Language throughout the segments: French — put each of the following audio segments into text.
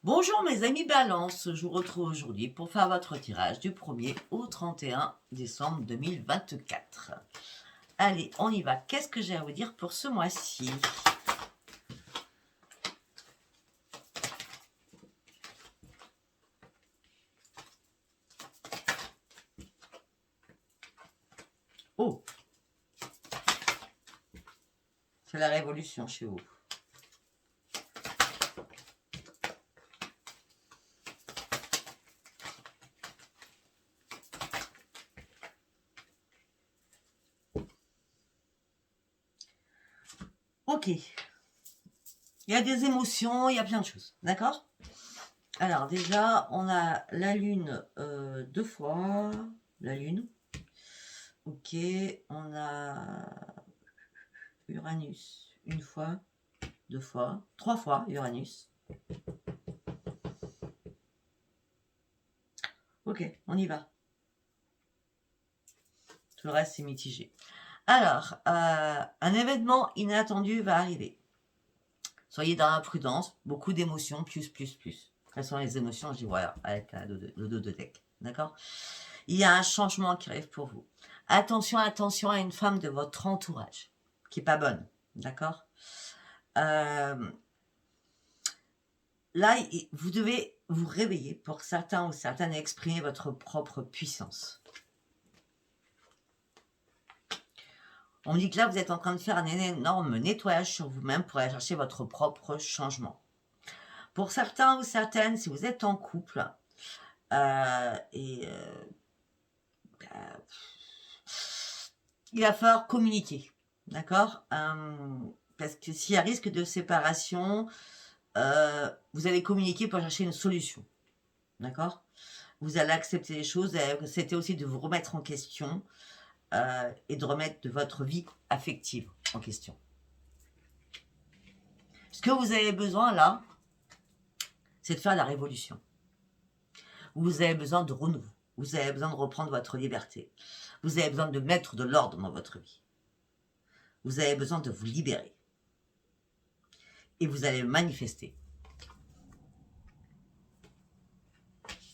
Bonjour mes amis Balance, je vous retrouve aujourd'hui pour faire votre tirage du 1er au 31 décembre 2024. Allez, on y va. Qu'est-ce que j'ai à vous dire pour ce mois-ci? Oh, c'est la révolution chez vous. Ok. Il y a des émotions, il y a plein de choses. D'accord? Alors déjà, on a la Lune deux fois. La Lune. Ok. On a Uranus une fois, deux fois, trois fois Uranus. Ok, on y va. Tout le reste, c'est mitigé. Alors, un événement inattendu va arriver. Soyez dans la prudence, beaucoup d'émotions, plus. Quelles sont les émotions? Je dis voilà, avec le dos de deck. D'accord? Il y a un changement qui arrive pour vous. Attention à une femme de votre entourage, qui n'est pas bonne. D'accord? Là, vous devez vous réveiller pour certains ou certaines et exprimer votre propre puissance. On dit que là, vous êtes en train de faire un énorme nettoyage sur vous-même pour aller chercher votre propre changement. Pour certains ou certaines, si vous êtes en couple, il va falloir communiquer, d'accord? Parce que s'il y a risque de séparation, vous allez communiquer pour chercher une solution, d'accord? Vous allez accepter les choses, c'était aussi de vous remettre en question et de remettre de votre vie affective en question. Ce que vous avez besoin là, c'est de faire la révolution. Vous avez besoin de renouveau. Vous avez besoin de reprendre votre liberté. Vous avez besoin de mettre de l'ordre dans votre vie. Vous avez besoin de vous libérer. Et vous allez manifester.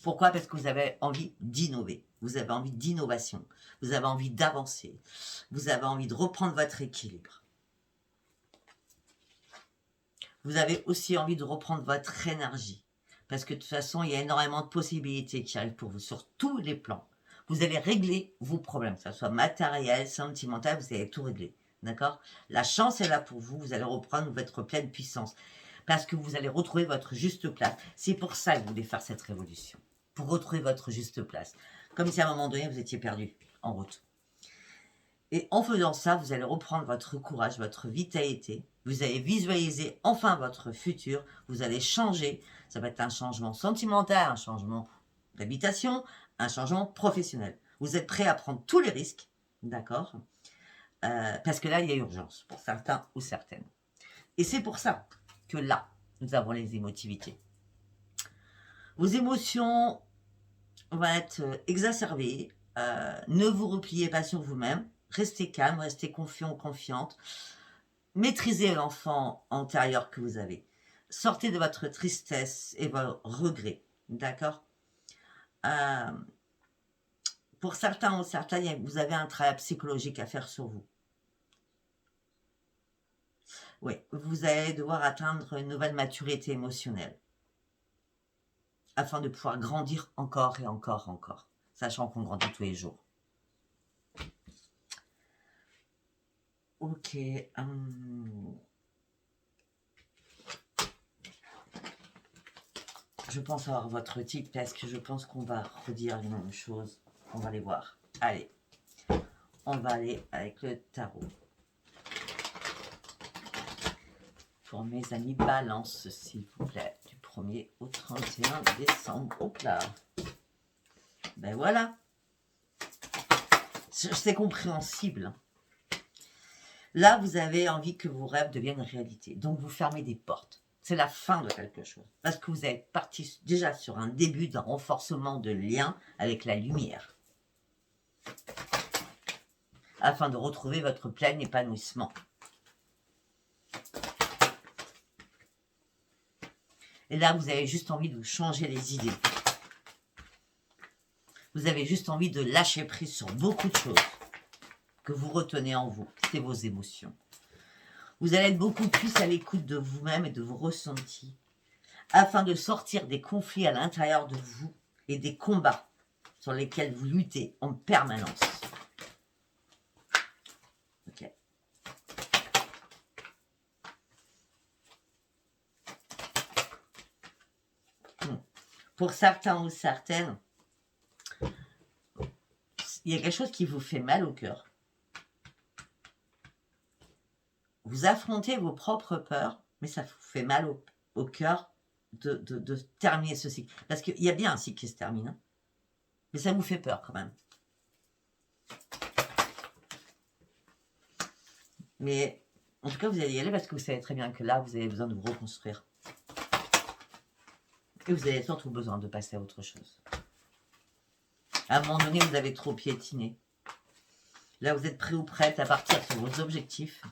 Pourquoi? Parce que vous avez envie d'innover. Vous avez envie d'innovation. Vous avez envie d'avancer. Vous avez envie de reprendre votre équilibre. Vous avez aussi envie de reprendre votre énergie. Parce que de toute façon, il y a énormément de possibilités qui arrivent pour vous sur tous les plans. Vous allez régler vos problèmes, que ce soit matériel, sentimental, vous allez tout régler. D'accord? La chance est là pour vous, vous allez reprendre votre pleine puissance. Parce que vous allez retrouver votre juste place. C'est pour ça que vous voulez faire cette révolution. Pour retrouver votre juste place. Comme si à un moment donné, vous étiez perdu en route. Et en faisant ça, vous allez reprendre votre courage, votre vitalité. Vous allez visualiser enfin votre futur. Vous allez changer. Ça va être un changement sentimental, un changement d'habitation, un changement professionnel. Vous êtes prêt à prendre tous les risques, d'accord? Parce que là, il y a urgence pour certains ou certaines. Et c'est pour ça que là, nous avons les émotivités. Vos émotions vont être exacerbées. Ne vous repliez pas sur vous-même. Restez calme, restez confiant ou confiante. Maîtrisez l'enfant intérieur que vous avez. Sortez de votre tristesse et vos regrets. D'accord? Pour certains ou certaines, vous avez un travail psychologique à faire sur vous. Oui, vous allez devoir atteindre une nouvelle maturité émotionnelle afin de pouvoir grandir encore et encore, sachant qu'on grandit tous les jours. Ok. Je pense avoir votre type parce que je pense qu'on va redire les mêmes choses. On va les voir. Allez, on va aller avec le tarot. Pour mes amis Balance, s'il vous plaît, du 1er au 31 décembre. Hop là. Ben voilà. C'est compréhensible. Là, vous avez envie que vos rêves deviennent réalité. Donc, vous fermez des portes. C'est la fin de quelque chose. Parce que vous êtes parti déjà sur un début d'un renforcement de lien avec la lumière. Afin de retrouver votre plein épanouissement. Et là, vous avez juste envie de vous changer les idées. Vous avez juste envie de lâcher prise sur beaucoup de choses que vous retenez en vous. C'est vos émotions. Vous allez être beaucoup plus à l'écoute de vous-même et de vos ressentis afin de sortir des conflits à l'intérieur de vous et des combats sur lesquels vous luttez en permanence. Ok. Pour certains ou certaines, il y a quelque chose qui vous fait mal au cœur. Vous affrontez vos propres peurs, mais ça vous fait mal au cœur de terminer ce cycle. Parce qu'il y a bien un cycle qui se termine, hein, mais ça vous fait peur quand même. Mais en tout cas, vous allez y aller parce que vous savez très bien que là, vous avez besoin de vous reconstruire. Et vous avez surtout besoin de passer à autre chose. À un moment donné, vous avez trop piétiné. Là, vous êtes prêt ou prête à partir sur vos objectifs.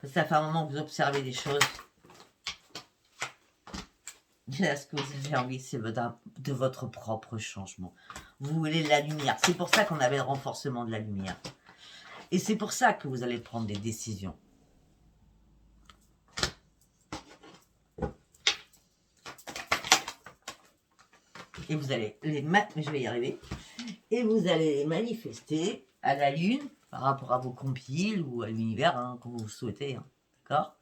Ça fait un moment que vous observez des choses. Et là, ce que vous avez envie, c'est de votre propre changement. Vous voulez la lumière. C'est pour ça qu'on avait le renforcement de la lumière. Et c'est pour ça que vous allez prendre des décisions. Et vous allez les mettre, mais je vais y arriver. Et vous allez les manifester à la lune, par rapport à vos compiles ou à l'univers, hein, comme vous le souhaitez. Hein, d'accord ?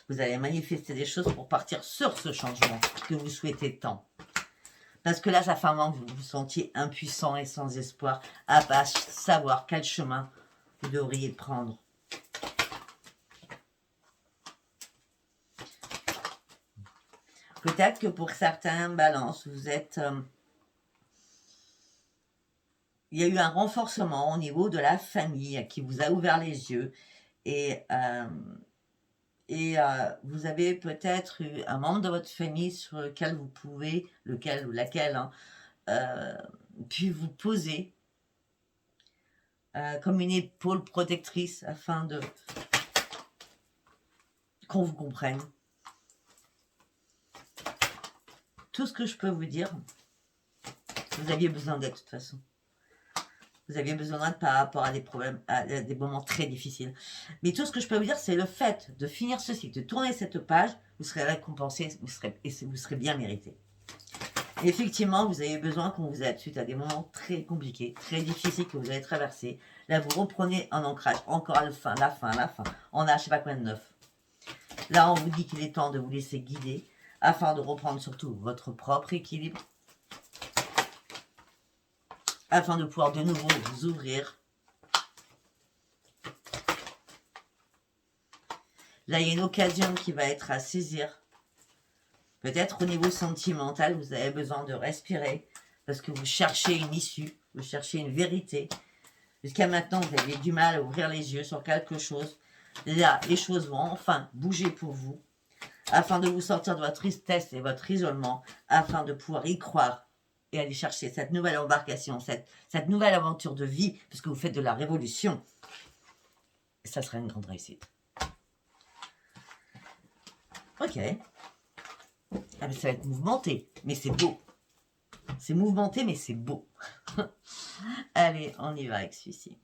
Vous allez manifester des choses pour partir sur ce changement que vous souhaitez tant. Parce que là, ça fait un moment que vous vous sentiez impuissant et sans espoir à pas savoir quel chemin vous devriez prendre. Peut-être que pour certains balances, vous êtes... il y a eu un renforcement au niveau de la famille qui vous a ouvert les yeux. Et vous avez peut-être eu un membre de votre famille sur lequel vous pouvez, lequel ou laquelle, hein, puis vous poser comme une épaule protectrice afin de qu'on vous comprenne. Tout ce que je peux vous dire, vous aviez besoin d'aide de toute façon. Vous aviez besoin d'aide par rapport à des problèmes, à des moments très difficiles. Mais tout ce que je peux vous dire, c'est le fait de finir ce cycle, de tourner cette page, vous serez récompensé, vous serez bien mérité. Et effectivement, vous avez besoin qu'on vous aide suite à des moments très compliqués, très difficiles que vous avez traversés. Là, vous reprenez un ancrage, encore la fin. On a je sais pas combien de neuf. Là, on vous dit qu'il est temps de vous laisser guider afin de reprendre surtout votre propre équilibre, afin de pouvoir de nouveau vous ouvrir. Là, il y a une occasion qui va être à saisir. Peut-être au niveau sentimental, vous avez besoin de respirer parce que vous cherchez une issue, vous cherchez une vérité. Jusqu'à maintenant, vous avez du mal à ouvrir les yeux sur quelque chose. Là, les choses vont enfin bouger pour vous afin de vous sortir de votre tristesse et votre isolement, afin de pouvoir y croire et aller chercher cette nouvelle embarcation, cette nouvelle aventure de vie, puisque vous faites de la révolution. Et ça sera une grande réussite. Ok. Ah, mais ça va être mouvementé, mais c'est beau. C'est mouvementé, mais c'est beau. Allez, on y va avec celui-ci.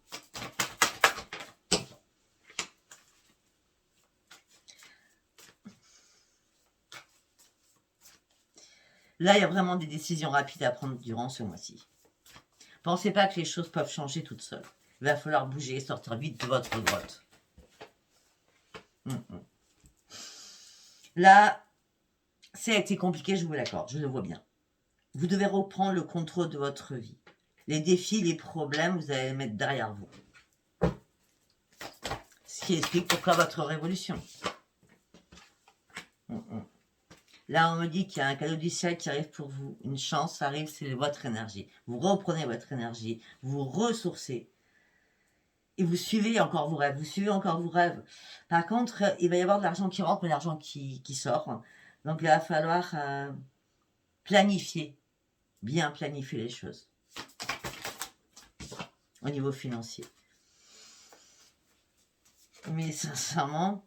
Là, il y a vraiment des décisions rapides à prendre durant ce mois-ci. Pensez pas que les choses peuvent changer toutes seules. Il va falloir bouger et sortir vite de votre grotte. Là, ça a été compliqué, je vous l'accorde, je le vois bien. Vous devez reprendre le contrôle de votre vie. Les défis, les problèmes, vous allez les mettre derrière vous. Ce qui explique pourquoi votre révolution. Là, on me dit qu'il y a un cadeau du ciel qui arrive pour vous. Une chance arrive, c'est votre énergie. Vous reprenez votre énergie, vous ressourcez. Et vous suivez encore vos rêves. Par contre, il va y avoir de l'argent qui rentre, mais de l'argent qui sort. Donc, il va falloir planifier, bien planifier les choses au niveau financier. Mais sincèrement,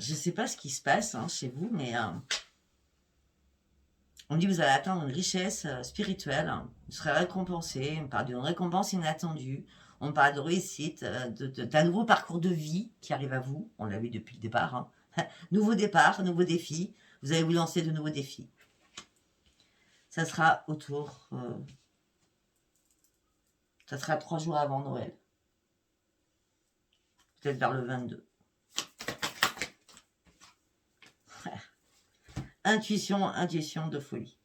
je ne sais pas ce qui se passe chez vous, mais on dit que vous allez atteindre une richesse spirituelle, vous serez récompensé, on parle d'une récompense inattendue, on parle de réussite, d'un nouveau parcours de vie qui arrive à vous, on l'a vu depuis le départ. Nouveau départ, nouveau défi, vous allez vous lancer de nouveaux défis. Ça sera autour, ça sera 3 jours avant Noël, peut-être vers le 22. Intuition de folie.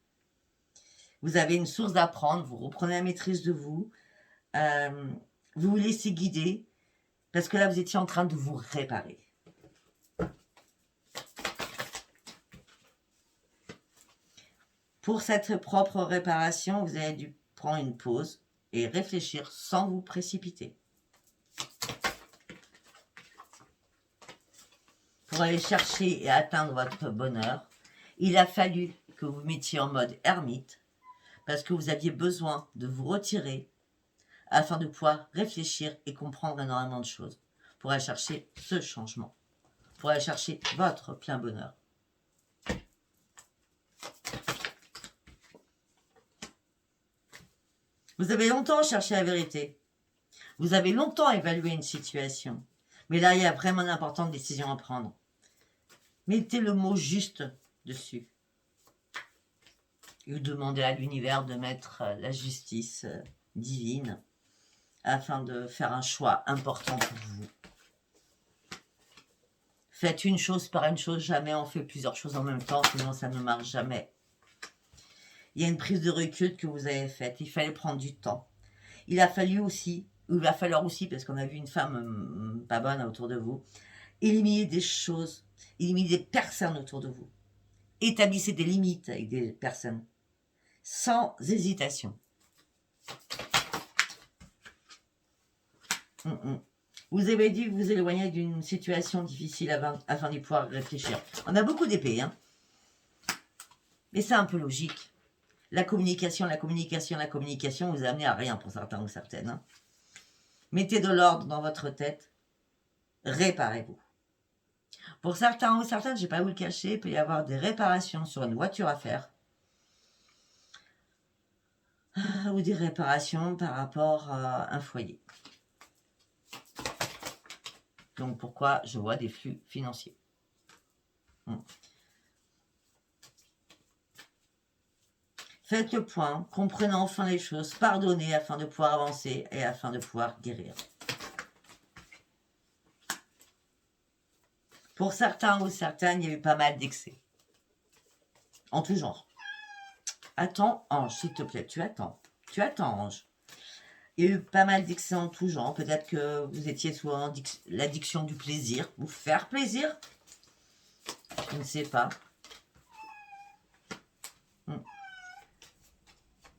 Vous avez une source d'apprendre, vous reprenez la maîtrise de vous, vous vous laissez guider, parce que là, vous étiez en train de vous réparer. Pour cette propre réparation, vous avez dû prendre une pause et réfléchir sans vous précipiter. Pour aller chercher et atteindre votre bonheur, il a fallu que vous mettiez en mode ermite, parce que vous aviez besoin de vous retirer afin de pouvoir réfléchir et comprendre énormément de choses, pour aller chercher ce changement, pour aller chercher votre plein bonheur. Vous avez longtemps cherché la vérité, vous avez longtemps évalué une situation, mais là, il y a vraiment une importante décision à prendre. Mettez le mot juste dessus. Et vous demandez à l'univers de mettre la justice divine afin de faire un choix important pour vous. Faites une chose par une chose, jamais on fait plusieurs choses en même temps, sinon ça ne marche jamais. Il y a une prise de recul que vous avez faite, il fallait prendre du temps. Il va falloir aussi, parce qu'on a vu une femme pas bonne autour de vous, éliminer des choses, éliminer des personnes autour de vous. Établissez des limites avec des personnes, sans hésitation. Vous avez dû vous éloigner d'une situation difficile afin d'y pouvoir réfléchir. On a beaucoup d'épées, mais c'est un peu logique. La communication vous a amené à rien pour certains ou certaines. Mettez de l'ordre dans votre tête, réparez-vous. Pour certains ou certaines, je ne vais pas vous le cacher, il peut y avoir des réparations sur une voiture à faire. Ou des réparations par rapport à un foyer. Donc pourquoi je vois des flux financiers. Faites le point, comprenez enfin les choses, pardonnez afin de pouvoir avancer et afin de pouvoir guérir. Pour certains ou certaines, il y a eu pas mal d'excès. En tout genre. Attends, Ange, s'il te plaît, tu attends. Tu attends, Ange. Il y a eu pas mal d'excès en tout genre. Peut-être que vous étiez sous l'addiction du plaisir. Vous faire plaisir. Je ne sais pas.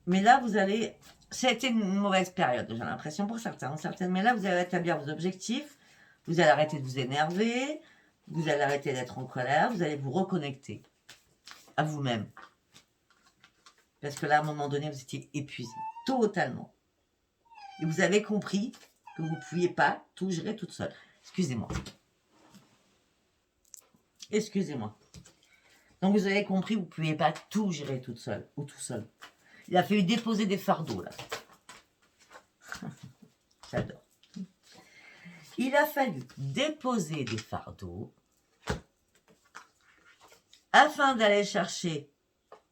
Mais là, vous allez... Ça a été une mauvaise période, j'ai l'impression, pour certains ou certaines. Mais là, vous allez établir vos objectifs. Vous allez arrêter de vous énerver. Vous allez arrêter d'être en colère. Vous allez vous reconnecter à vous-même. Parce que là, à un moment donné, vous étiez épuisé. Totalement. Et vous avez compris que vous ne pouviez pas tout gérer toute seule. Excusez-moi. Excusez-moi. Donc vous avez compris, vous ne pouviez pas tout gérer toute seule ou tout seul. Il a fallu déposer des fardeaux là. J'adore. Il a fallu déposer des fardeaux afin d'aller chercher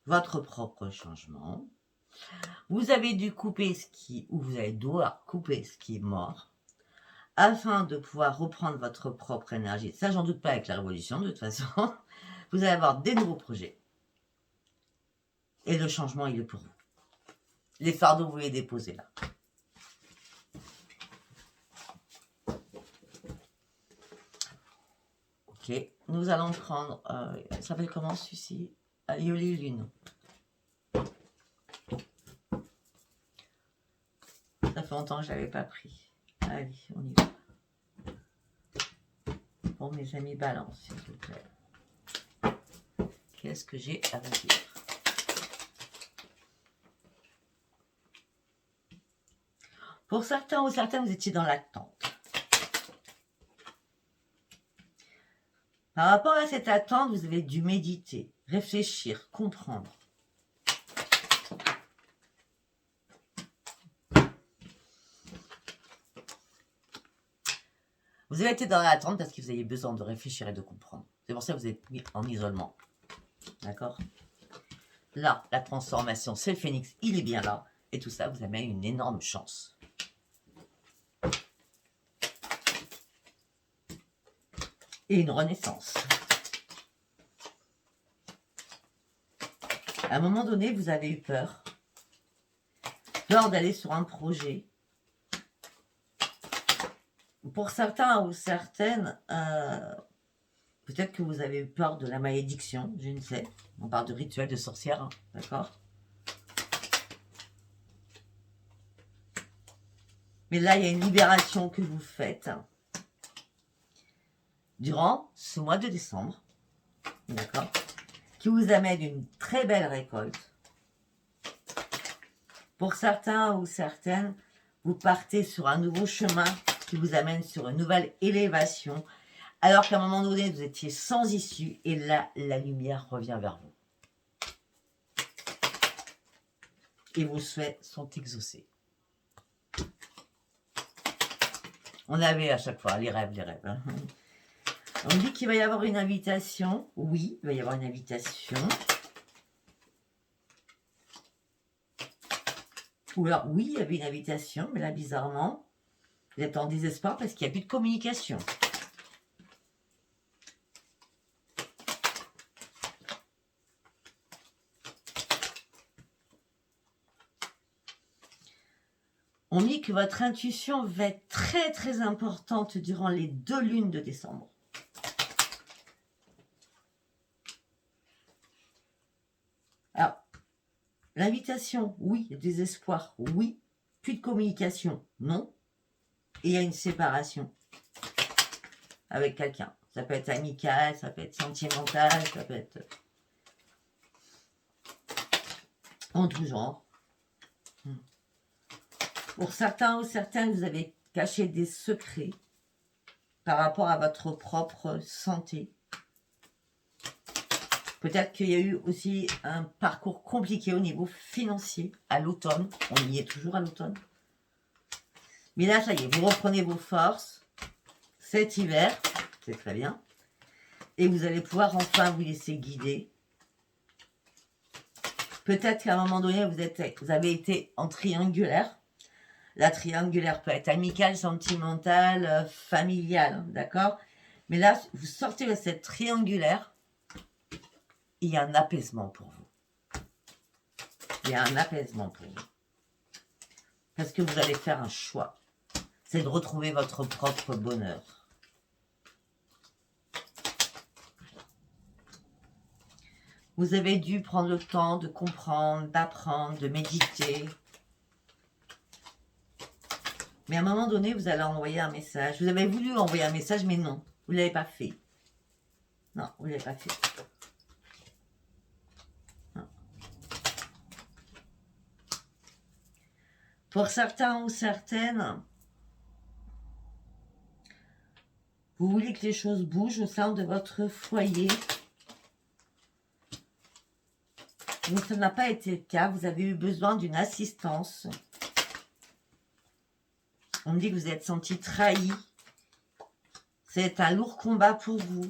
votre propre changement. Vous avez dû couper vous allez devoir couper ce qui est mort afin de pouvoir reprendre votre propre énergie. Ça, j'en doute pas avec la révolution, de toute façon. Vous allez avoir des nouveaux projets. Et le changement, il est pour vous. Les fardeaux, vous les déposez là. Ok, nous allons prendre... ça s'appelle comment celui-ci? Yoli Lune. Ça fait longtemps que je ne l'avais pas pris. Allez, on y va. Pour mes amis balance, s'il vous plaît. Qu'est-ce que j'ai à vous dire? Pour certains ou certaines, vous étiez dans l'attente. Par rapport à cette attente, vous avez dû méditer, réfléchir, comprendre. Vous avez été dans l'attente parce que vous avez besoin de réfléchir et de comprendre. C'est pour ça que vous êtes mis en isolement. D'accord? Là, la transformation, c'est le phénix, il est bien là. Et tout ça vous amène une énorme chance. Et une renaissance. À un moment donné, vous avez eu peur. Peur d'aller sur un projet. Pour certains ou certaines, peut-être que vous avez eu peur de la malédiction, je ne sais. On parle de rituel de sorcière, hein, d'accord? Mais là, il y a une libération que vous faites durant ce mois de décembre, d'accord? Qui vous amène une très belle récolte. Pour certains ou certaines, vous partez sur un nouveau chemin qui vous amène sur une nouvelle élévation, alors qu'à un moment donné, vous étiez sans issue, et là, la lumière revient vers vous. Et vos souhaits sont exaucés. On avait à chaque fois les rêves, hein. On dit qu'il va y avoir une invitation. Oui, il va y avoir une invitation. Ou alors, oui, il y avait une invitation, mais là, bizarrement, vous êtes en désespoir parce qu'il n'y a plus de communication. On dit que votre intuition va être très, très importante durant les 2 lunes de décembre. Alors, l'invitation, oui. Désespoir, oui. Plus de communication, non. Et il y a une séparation avec quelqu'un. Ça peut être amical, ça peut être sentimental, ça peut être en tout genre. Pour certains ou certaines, vous avez caché des secrets par rapport à votre propre santé. Peut-être qu'il y a eu aussi un parcours compliqué au niveau financier à l'automne. On y est toujours à l'automne. Mais là, ça y est, vous reprenez vos forces cet hiver. C'est très bien. Et vous allez pouvoir enfin vous laisser guider. Peut-être qu'à un moment donné, vous avez été en triangulaire. La triangulaire peut être amicale, sentimentale, familiale, d'accord? Mais là, vous sortez de cette triangulaire, il y a un apaisement pour vous. Il y a un apaisement pour vous. Parce que vous allez faire un choix. C'est de retrouver votre propre bonheur. Vous avez dû prendre le temps de comprendre, d'apprendre, de méditer. Mais à un moment donné, vous allez envoyer un message. Vous avez voulu envoyer un message, mais non, vous ne l'avez pas fait. Non, vous ne l'avez pas fait. Non. Pour certains ou certaines, vous voulez que les choses bougent au sein de votre foyer. Mais ça n'a pas été le cas. Vous avez eu besoin d'une assistance. On me dit que vous êtes senti trahi. C'est un lourd combat pour vous.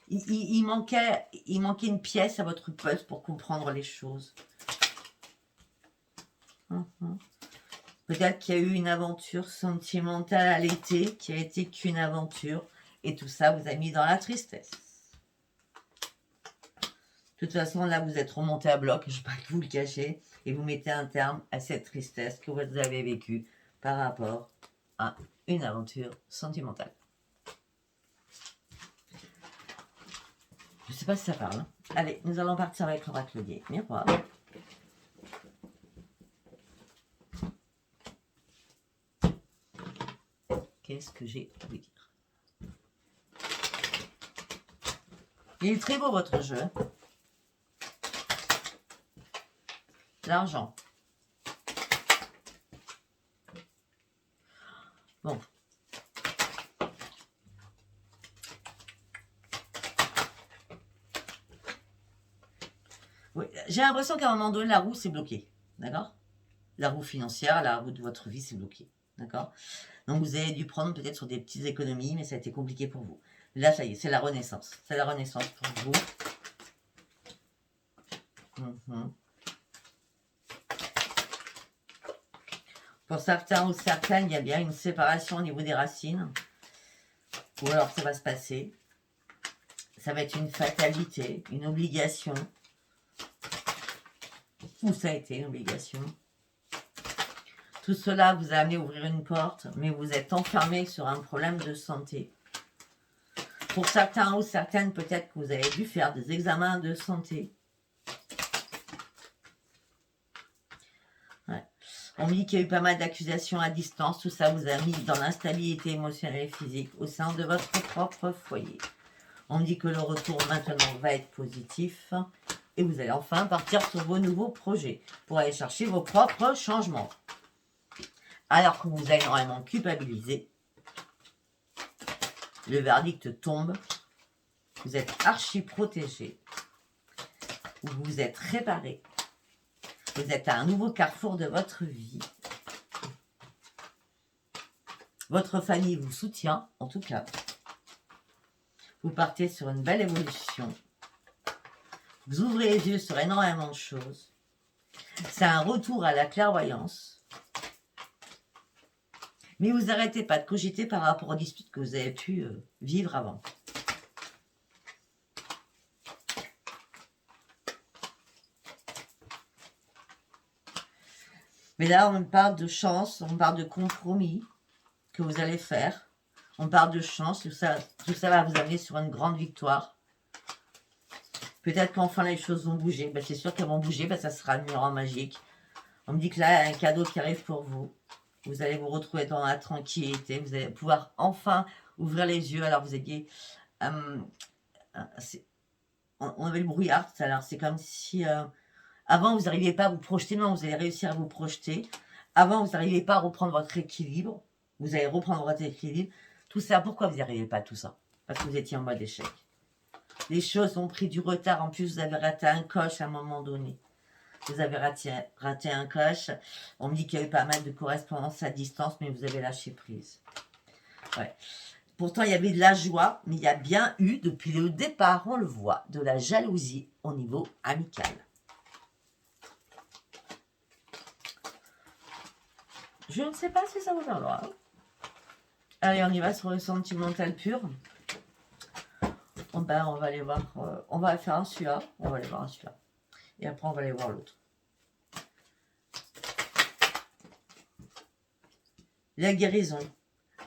Il manquait une pièce à votre puzzle pour comprendre les choses. Peut-être qu'il y a eu une aventure sentimentale à l'été qui a été qu'une aventure. Et tout ça vous a mis dans la tristesse. De toute façon, là, vous êtes remonté à bloc, je ne vais pas vous le cacher. Et vous mettez un terme à cette tristesse que vous avez vécue par rapport à une aventure sentimentale. Je ne sais pas si ça parle. Allez, nous allons partir avec l'oracle guide. Miroir. Qu'est-ce que j'ai à vous dire? Il est très beau votre jeu. L'argent. Bon. Oui, j'ai l'impression qu'à un moment donné, la roue s'est bloquée. D'accord? La roue financière, la roue de votre vie s'est bloquée. D'accord? Donc vous avez dû prendre peut-être sur des petites économies, mais ça a été compliqué pour vous. Là, ça y est, c'est la renaissance. C'est la renaissance pour vous. Pour certains ou certaines, il y a bien une séparation au niveau des racines. Ou alors ça va se passer. Ça va être une fatalité, une obligation. Ou ça a été une obligation. Tout cela vous a amené à ouvrir une porte, mais vous êtes enfermé sur un problème de santé. Pour certains ou certaines, peut-être que vous avez dû faire des examens de santé. Ouais. On me dit qu'il y a eu pas mal d'accusations à distance. Tout ça vous a mis dans l'instabilité émotionnelle et physique au sein de votre propre foyer. On me dit que le retour maintenant va être positif. Et vous allez enfin partir sur vos nouveaux projets pour aller chercher vos propres changements. Alors que vous avez énormément culpabilisé, le verdict tombe. Vous êtes archi protégé. Vous vous êtes réparé. Vous êtes à un nouveau carrefour de votre vie. Votre famille vous soutient, en tout cas. Vous partez sur une belle évolution. Vous ouvrez les yeux sur énormément de choses. C'est un retour à la clairvoyance. Mais vous n'arrêtez pas de cogiter par rapport aux disputes que vous avez pu vivre avant. Mais là, on parle de chance, on parle de compromis que vous allez faire. On parle de chance, tout ça va vous amener sur une grande victoire. Peut-être qu'enfin les choses vont bouger. Ben, c'est sûr qu'elles vont bouger, ben, ça sera le miroir magique. On me dit que là, il y a un cadeau qui arrive pour vous. Vous allez vous retrouver dans la tranquillité. Vous allez pouvoir enfin ouvrir les yeux. Alors vous aviez... on avait le brouillard tout à l'heure. C'est comme si... avant, vous n'arriviez pas à vous projeter. Non, vous allez réussir à vous projeter. Avant, vous n'arriviez pas à reprendre votre équilibre. Vous allez reprendre votre équilibre. Tout ça, pourquoi vous n'y arrivez pas tout ça? Parce que vous étiez en mode échec. Les choses ont pris du retard. En plus, vous avez raté un coche à un moment donné. Vous avez raté un coche. On me dit qu'il y a eu pas mal de correspondance à distance, mais vous avez lâché prise. Ouais. Pourtant, il y avait de la joie, mais il y a bien eu, depuis le départ, on le voit, de la jalousie au niveau amical. Je ne sais pas si ça vous parlera. Allez, on y va sur le sentimental pur. On va aller voir. On va faire un celui-là. On va aller voir un celui-là. Et après, on va aller voir l'autre. La guérison,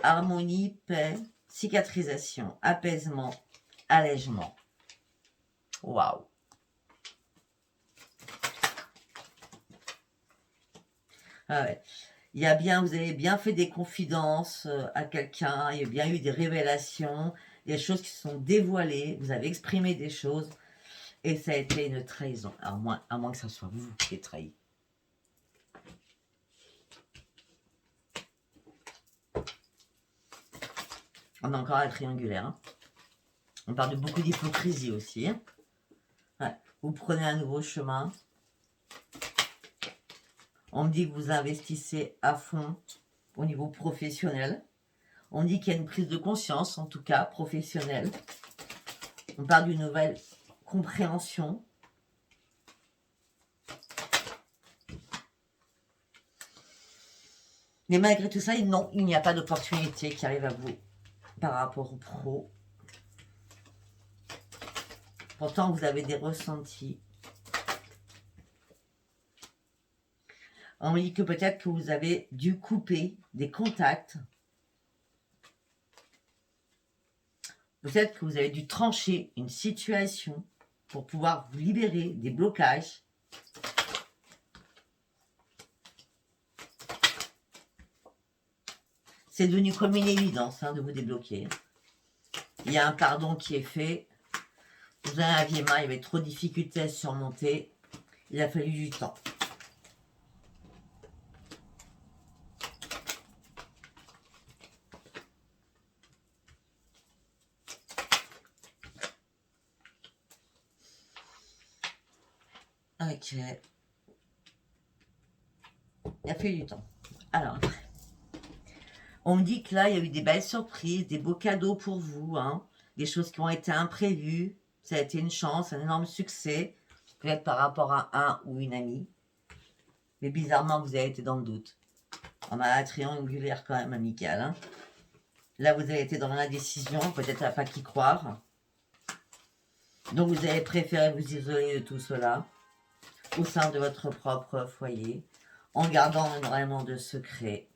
harmonie, paix, cicatrisation, apaisement, allègement. Waouh! Ah ouais. Vous avez bien fait des confidences à quelqu'un, il y a bien eu des révélations, des choses qui se sont dévoilées, vous avez exprimé des choses, et ça a été une trahison, à moins que ce soit vous qui êtes trahi. On a encore la triangulaire. Hein. On parle de beaucoup d'hypocrisie aussi. Hein. Ouais. Vous prenez un nouveau chemin. On me dit que vous investissez à fond au niveau professionnel. On dit qu'il y a une prise de conscience, en tout cas professionnelle. On parle d'une nouvelle compréhension. Mais malgré tout ça, non, il n'y a pas d'opportunité qui arrive à vous par rapport au pro. Pourtant, vous avez des ressentis. On me dit que peut-être que vous avez dû couper des contacts. Peut-être que vous avez dû trancher une situation pour pouvoir vous libérer des blocages. C'est devenu comme une évidence de vous débloquer. Il y a un pardon qui est fait. Vous en aviez marre, il y avait trop de difficultés à surmonter. Il a fallu du temps. Ok. Il a fallu du temps. Alors, on me dit que là, il y a eu des belles surprises, des beaux cadeaux pour vous, hein, des choses qui ont été imprévues. Ça a été une chance, un énorme succès, peut-être par rapport à un ou une amie. Mais bizarrement, vous avez été dans le doute. On a la triangulaire quand même amicale. Hein. Là, vous avez été dans l'indécision, peut-être à pas qui croire. Donc, vous avez préféré vous isoler de tout cela au sein de votre propre foyer, en gardant énormément de secrets.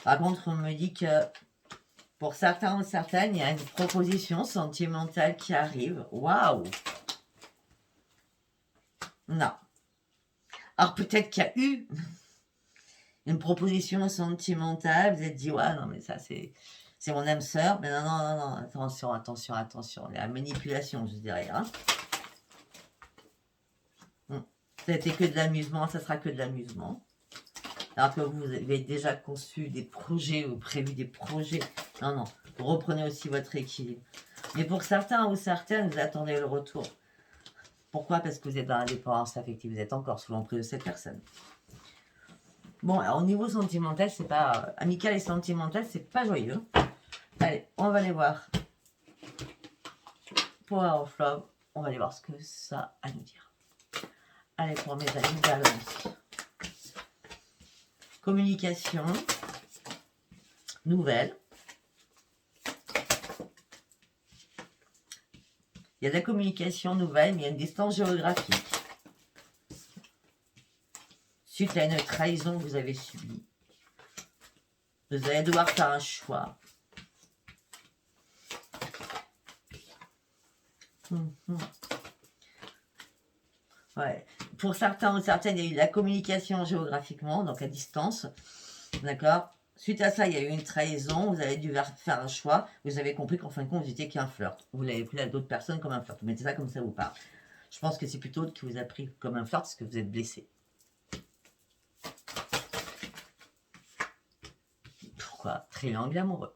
Par contre, on me dit que pour certains ou certaines, il y a une proposition sentimentale qui arrive. Waouh! Non. Alors peut-être qu'il y a eu une proposition sentimentale, vous êtes dit, ouais, non, mais ça, c'est mon âme sœur. Mais non, non, non, non, attention, attention, attention. Il y a la manipulation, je dirais. Hein. Ça a été que de l'amusement, ça sera que de l'amusement. Alors que vous avez déjà conçu des projets ou prévu des projets. Non, non, vous reprenez aussi votre équilibre. Mais pour certains ou certaines, vous attendez le retour. Pourquoi? Parce que vous êtes dans l'indépendance affective, vous êtes encore sous l'emprise de cette personne. Bon, alors, au niveau sentimental, c'est pas... amical et sentimental, c'est pas joyeux. Allez, on va aller voir. Power of Love, on va aller voir ce que ça a à nous dire. Allez, pour mes amis, balance. Communication. Nouvelle. Il y a de la communication nouvelle, mais il y a une distance géographique. Suite à une trahison que vous avez subie. Vous allez devoir faire un choix. Ouais. Pour certains ou certaines, il y a eu de la communication géographiquement, donc à distance. D'accord? Suite à ça, il y a eu une trahison, vous avez dû faire un choix, vous avez compris qu'en fin de compte, vous n'étiez qu'un flirt. Vous l'avez pris à d'autres personnes comme un flirt. Vous mettez ça comme ça vous parle. Je pense que c'est plutôt qui vous a pris comme un flirt parce que vous êtes blessé. Pourquoi? Triangle amoureux.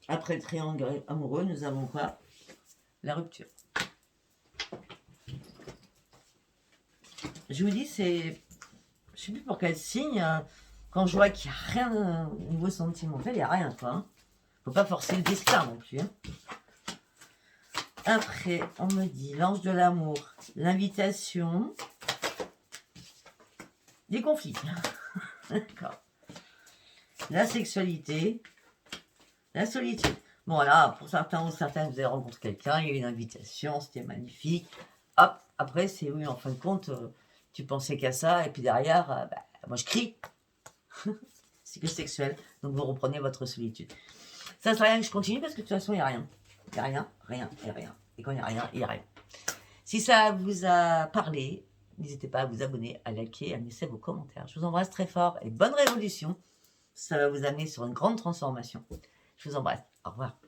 Après le triangle amoureux, nous avons quoi? La rupture. Je vous dis, c'est... Je sais plus pour quel signe, quand je vois qu'il n'y a rien au niveau sentimental, il n'y a rien, quoi. Hein. Faut pas forcer le destin non plus. Hein. Après, on me dit l'ange de l'amour, l'invitation, des conflits. D'accord. La sexualité, la solitude. Bon, là, pour certains ou certaines, vous avez rencontré quelqu'un, il y a eu une invitation, c'était magnifique. Hop, après, c'est oui, en fin de compte, tu pensais qu'à ça, et puis derrière, moi je crie. C'est que sexuel, donc vous reprenez votre solitude. Ça sert à rien que je continue parce que de toute façon, il n'y a rien. Il n'y a rien, rien et rien. Et quand il n'y a rien, il n'y a rien. Si ça vous a parlé, n'hésitez pas à vous abonner, à liker, à me laisser vos commentaires. Je vous embrasse très fort et bonne révolution. Ça va vous amener sur une grande transformation. Je vous embrasse. Au revoir.